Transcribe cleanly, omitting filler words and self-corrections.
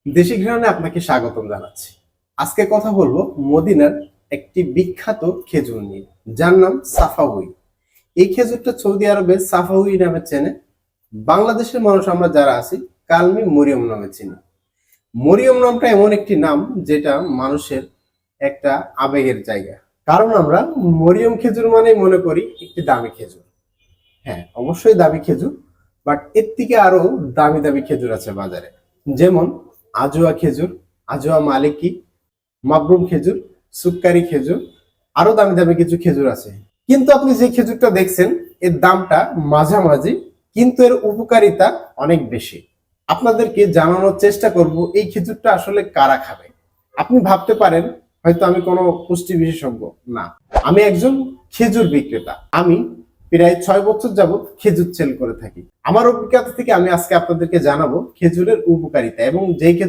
দেশি ঘ্রাণে আপনাকে স্বাগতম জানাচ্ছি। আজকে কথা বলবো মদিনার একটি বিখ্যাত খেজুর নিয়ে, যার নাম সাফাউই। এই খেজুরটা সৌদি আরবে সাফাউই নামে চেনে। বাংলাদেশের মানুষ আমরা যারা আছি কালমি মরিয়ম নামে চিনি। মরিয়ম নামটা এমন একটি নাম যেটা মানুষের একটা আবেগের জায়গা। কারণ আমরা মরিয়ম খেজুর মানেই মনে করি একটি দামি খেজুর। হ্যাঁ, অবশ্যই দামি খেজুর, বাট এর থেকে আরো দামি দামি খেজুর আছে বাজারে। যেমন আজোয়া খেজুর, আজোয়া মালিকি, মাবরুম খেজুর, সুক্কারি খেজুর, আরো দামি দামি কিছু খেজুর আছে। কিন্তু আপনি যে খেজুরটা দেখছেন এর দামটা মাঝামাঝি, কিন্তু এর উপকারিতা অনেক বেশি। আপনাদেরকে জানানোর চেষ্টা করব এই খেজুরটা আসলে কারা খাবে। আপনি ভাবতে পারেন হয়তো আমি কোনো পুষ্টি বিশেষজ্ঞ না, আমি একজন খেজুর বিক্রেতা। আমি প্রায় 6 বছর যাবত খেজুর সেল করে থাকি। আমার অভিজ্ঞতা থেকে আমি আজকে আপনাদেরকে জানাবো খেজুরের উপকারিতা এবং যে খেজুর